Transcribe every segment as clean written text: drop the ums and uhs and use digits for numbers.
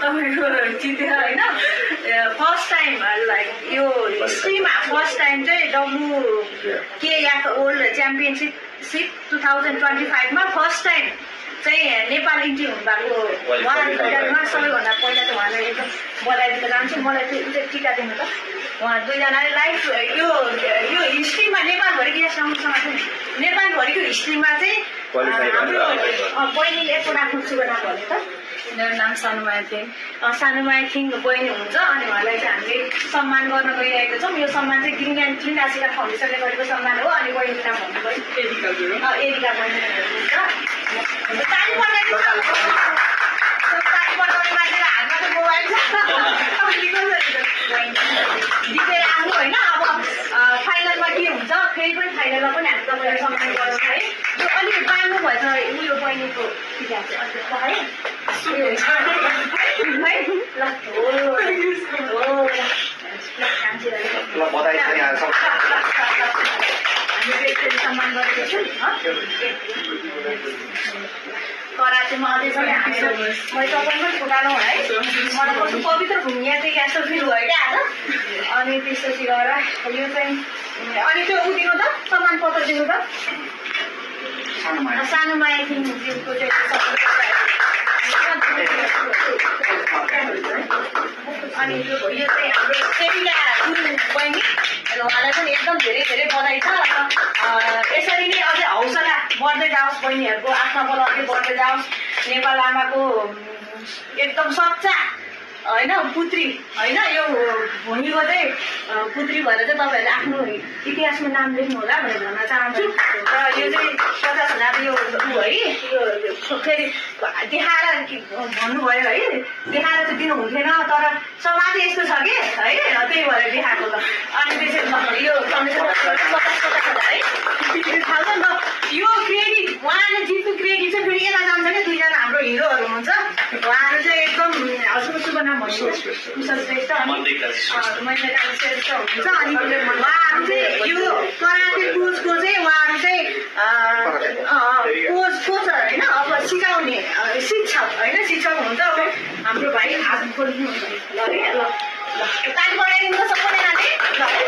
तपाईँको जितेर होइन फर्स्ट टाइम लाइक यो हिस्ट्रीमा फर्स्ट टाइम चाहिँ WKF वर्ल्ड च्याम्पियनसिप 2025मा फर्स्ट टाइम चाहिँ नेपाल इन्ट्री हुनुभएको उहाँहरूमा सबैभन्दा पहिला त उहाँलाई एकदम बधाई दिन चाहन्छु। मलाई त्यो टिका दिनु त उहाँ दुईजनाले लाइफ यो हिस्ट्रीमा नेपालभरिको यहाँसम्म चाहिँ नेपालभरिको हिस्ट्रीमा चाहिँ हाम्रो बहिनीले एकपल्ट आफ्नो शुभ नाम भन्नु त। मेरो नाम सानुमाया थिङ। सानुमाया थिङ बहिनी हुनुहुन्छ अनि उहाँलाई चाहिँ हामीले सम्मान गर्न गइरहेको छौँ। यो सम्मान चाहिँ ग्रिन आशिका फाउन्डेसनले गरेको सम्मान हो। अनि बहिनीको नाम भन्नुभयो एरिका बहिनी हुनुहुन्छ। ताली बजाइदिनु ताली बजाउने मान्छेको हातमा त मोबाइल छ जितेर आउनु होइन। अब फाइनलमा के हुन्छ फेरि पनि फाइनलमा पनि हामी तपाईँलाई सम्मान गरौँ है। यो अलिक बाँड्नु भएछ उयो बहिनीको टिका चाहिँ अलिक है सम्मान गरेको छु। करातेमा अझै पनि हाँस्छु मैले तपाईँमै फुटालौँ है। मलाई कस्तो पवित्र भूमिया चाहिँ यस्तो फिल भयो क्या आज। अनि त्यसपछि गएर यो चाहिँ अनि त्यो उदिनु त सम्मान पत्र दिनु त सानुमाया थिङको चाहिँ अनि यो चाहिँ हाम्रो सेविका बहिनी उहाँलाई पनि एकदम धेरै धेरै बधाई छ। यसरी नै अझै हौसला बढ्दै जाओस् बहिनीहरूको आफ्नो बल अझै बढ्दै जाओस्। नेपाल आमाको एकदम सच्चा होइन पुत्री होइन यो भूमिको चाहिँ पुत्री भएर चाहिँ तपाईँहरूले आफ्नो इतिहासमा नाम लेख्नु होला भनेर भन्न चाहन्छु। र यो चाहिँ 50,000 यो है यो फेरि देखाएर भन्नुभयो है देखाएर चाहिँ दिनु हुन्थेन तर समाज यस्तो छ कि है त्यही भएर देखाएको त। अनि त्यसरी यो 50,000 है 50,000 यो क्रेडिट उहाँले जित्नु क्रेडिट चाहिँ फेरि यता जान्छ कि दुईजना हाम्रो हिरोहरू हुनुहुन्छ उहाँहरू चाहिँ एकदम शुभ नाम भन्नु कुशल श्रेष्ठ अनि महेन्द्र श्रेष्ठ हुनुहुन्छ। अनि उहाँहरू चाहिँ यो कराते कोचको चाहिँ उहाँहरू चाहिँ कोचर होइन अब सिकाउने शिक्षक होइन शिक्षक हुनुहुन्छ। अब हाम्रो भाइ हात खोल्नुहुन्छ ल है ल ताली बजाइदिनु त सबैजनाले ल है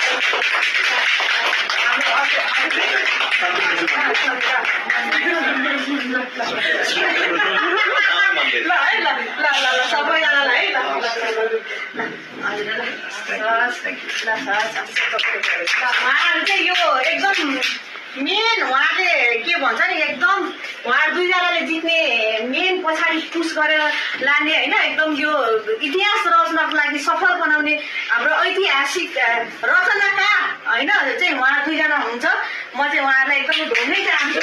सबैजनालाई है उहाँहरू चाहिँ यो एकदम मेन उहाँले के भन्छ नि एकदम उहाँहरू दुईजनाले जित्ने मेन पछाडि पुस गरेर लाने होइन एकदम यो इतिहास रच्नको लागि सफल बनाउने हाम्रो ऐतिहासिक रचनाकार होइन चाहिँ उहाँ दुईजना हुनुहुन्छ। म चाहिँ उहाँहरूलाई एकदम ढोल्नै चाहन्छु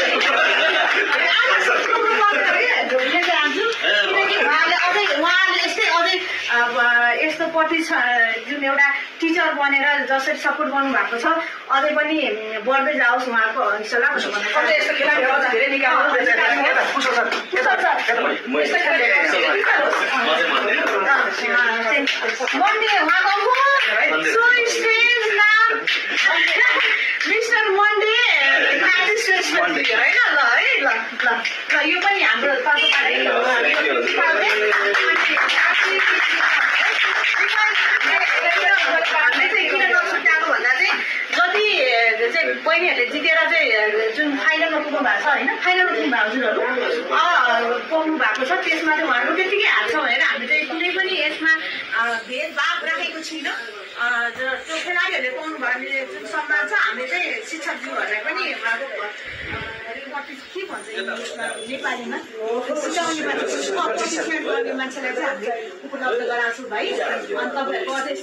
ढोल्नै चाहन्छु किनकि उहाँहरूले यस्तै अझै यस्तो प्रति जुन एउटा टिचर बनेर जसरी सपोर्ट गर्नु भएको छ अझै पनि बढ्दै जाओस् उहाँको हौसला मिस्टर मन्डे होइन ल है ल यो पनि हाम्रो किन नछुट्याएको भन्दा चाहिँ जति चाहिँ बहिनीहरूले जितेर चाहिँ जुन फाइनलमा पुग्नु भएको छ होइन फाइनलमा पुग्नु भएको पुग्नु भएको छ त्यसमा चाहिँ उहाँहरू त्यतिकै हाल्छ भनेर हामी चाहिँ कुनै पनि यसमा भेदभाव राखेको छैनौँ। त्यो खेलाडीहरूले पाउनु भयो जुन सम्मान छ हामीले चाहिँ शिक्षकज्यूहरूलाई पनि उहाँको के भन्छ इङ्ग्लिसमा नेपालीमा सिकाउने मान्छे गर्ने मान्छेलाई चाहिँ हामीले उपलब्ध गराएको छौँ भाइ। अनि तपाईँहरूको अझै